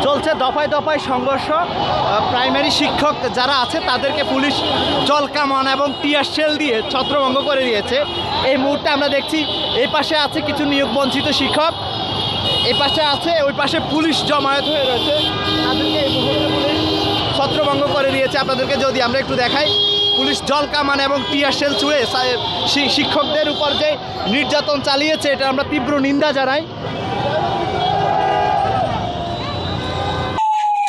চলছে দফায় দফায় সংঘর্ষ। প্রাইমারি শিক্ষক যারা আছে তাদেরকে পুলিশ জলকামান এবং টিয়ার শেল দিয়ে ছত্রভঙ্গ করে দিয়েছে। এই মুহূর্তে আমরা দেখছি এই পাশে আছে কিছু নিয়োগ বঞ্চিত শিক্ষক, এই পাশে আছে, ওই পাশে পুলিশ জমায়েত হয়ে রয়েছে, তাদেরকে এই মুহূর্তে পুলিশ ছত্রভঙ্গ করে দিয়েছে। আপনাদেরকে যদি আমরা একটু দেখাই, পুলিশ জলকামান এবং টিয়ার শেল ছুঁড়ে শিক্ষকদের উপর যে নির্যাতন চালিয়েছে এটা আমরা তীব্র নিন্দা জানাই।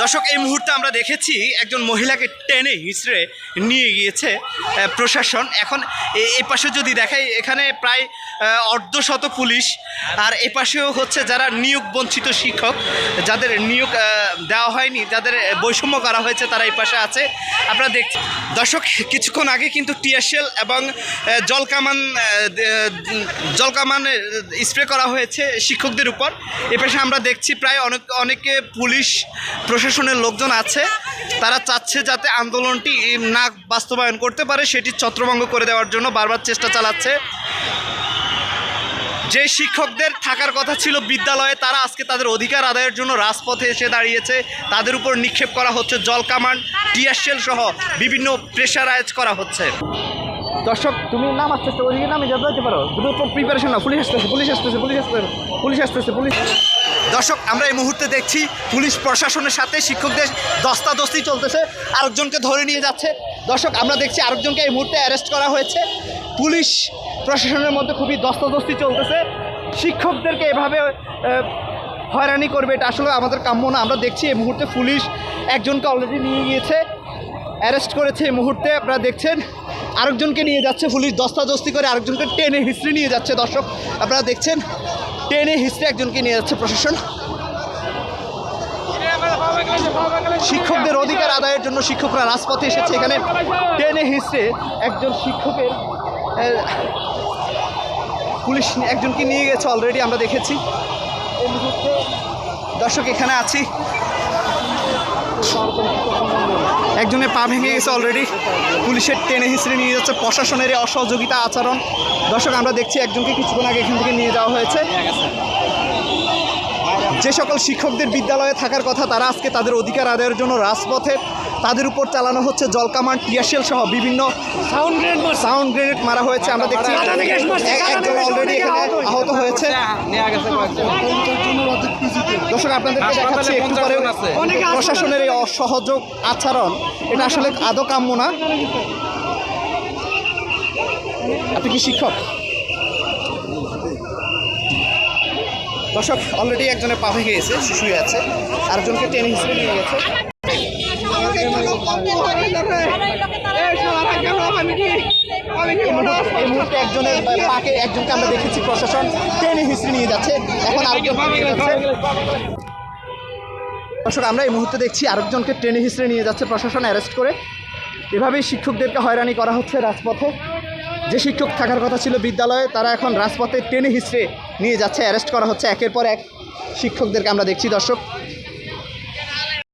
দর্শক, এই মুহূর্তে আমরা দেখেছি একজন মহিলাকে টেনে হিঁচড়ে নিয়ে গিয়েছে প্রশাসন। এখন এই পাশে যদি দেখাই, এখানে প্রায় অর্ধশত পুলিশ, আর এ পাশেও হচ্ছে যারা নিয়োগ বঞ্চিত শিক্ষক, যাদের নিয়োগ দেওয়া হয়নি, যাদের বৈষম্য করা হয়েছে, তারা এই পাশে আছে। আপনারা দেখছি দর্শক, কিছুক্ষণ আগে কিন্তু টিয়ারশেল এবং জলকামান স্প্রে করা হয়েছে শিক্ষকদের উপর। এ পাশে আমরা দেখছি প্রায় অনেকে পুলিশ প্রশাসনের লোকজন আছে, তারা চাচ্ছে যাতে আন্দোলনটি না বাস্তবায়ন করতে পারে সেটি ছত্রভঙ্গ করে দেওয়ার জন্য বারবার চেষ্টা চালাচ্ছে। যে শিক্ষকদের থাকার কথা ছিল বিদ্যালয়ে, তারা আজকে তাদের অধিকার আদায়ের জন্য রাজপথে এসে দাঁড়িয়েছে। তাদের উপর নিক্ষেপ করা হচ্ছে জলকামান, টিয়ারশেল সহ বিভিন্ন প্রেশারাইজ করা হচ্ছে। দর্শক, তুমি নাম আসতেছে, ওইদিকে নামে যেতে পারো, দুটো প্রিপারেশন নাও। পুলিশ আসতেছে, পুলিশ আসতেছে, পুলিশ আসতেছে, পুলিশ আসতেছে, পুলিশ। দর্শক, আমরা এই মুহূর্তে দেখছি পুলিশ প্রশাসনের সাথে শিক্ষকদের দস্তাদস্তি চলতেছে, আরেকজনকে ধরে নিয়ে যাচ্ছে। দর্শক, আমরা দেখছি আরেকজনকে এই মুহূর্তে অ্যারেস্ট করা হয়েছে। পুলিশ প্রশাসনের মধ্যে খুবই দস্তাদস্তি চলতেছে। শিক্ষকদেরকে এভাবে হয়রানি করবে এটা আসলে আমাদের কাম্য না। আমরা দেখছি এই মুহূর্তে পুলিশ একজনকে অলরেডি নিয়ে গিয়েছে, অ্যারেস্ট করেছে। এই মুহূর্তে আপনারা দেখছেন আরেকজনকে নিয়ে যাচ্ছে পুলিশ, দস্তাদস্তি করে আরেকজনকে টেনে হিস্ট্রি নিয়ে যাচ্ছে। দর্শক, আপনারা দেখছেন টেনে হিস্ট্রি একজনকে নিয়ে যাচ্ছে প্রশাসন। শিক্ষকদের অধিকার আদায়ের জন্য শিক্ষকরা রাজপথে এসেছে। এখানে টেনে হিস্ট্রি একজন শিক্ষকের পুলিশ একজনকে নিয়ে গেছে অলরেডি, আমরা দেখেছি। এই মুহূর্তে দর্শক এখানে আছি, একজনের পা ভেঙে গেছে অলরেডি, পুলিশের টেনে হিঁচড়ে নিয়ে যাচ্ছে, প্রশাসনের অসহযোগিতা আচরণ। দর্শক, আমরা দেখছি একজনকে কিছুক্ষণ আগে এখান থেকে নিয়ে যাওয়া হয়েছে। যে সকল শিক্ষকদের বিদ্যালয়ে থাকার কথা, তারা আজকে তাদের অধিকার আদায়ের জন্য রাজপথে, তাদের উপর চালানো হচ্ছে জলকামান, টিয়ারশেল সহ বিভিন্ন সাউন্ড গ্রেনেড মারা হয়েছে। আমরা দেখছি একজন অলরেডি এখানে আহত হয়েছে। দর্শক, আপনাদেরকে দেখাচ্ছি একটু পরে প্রশাসনের এই অসহযোগ আচরণ, এটা আসলে আদৌ কাম্য না। আপনি কি শিক্ষক? দর্শক, অলরেডি একজনের পা ভেঙে গেছে, শুয়ে আছে, আরেকজনকে টেনে হিসেবে নিয়ে গেছে। এই মুহূর্তে একজনের পাকে একজনকে আমরা দেখেছি প্রশাসন টেনে হিসেবে নিয়ে যাচ্ছে। এখন আরেকজন দর্শক, আমরা এই মুহূর্তে দেখছি আরেকজনকে টেনে হিসেবে নিয়ে যাচ্ছে প্রশাসন অ্যারেস্ট করে। এভাবেই শিক্ষকদেরকে হয়রানি করা হচ্ছে রাজপথে। যে শিক্ষক থাকার কথা ছিল বিদ্যালয়ে, তারা এখন রাজপথে টেনে হিসেবে নিয়ে যাচ্ছে, অ্যারেস্ট করা হচ্ছে একের পর এক শিক্ষকদেরকে আমরা দেখছি। দর্শক,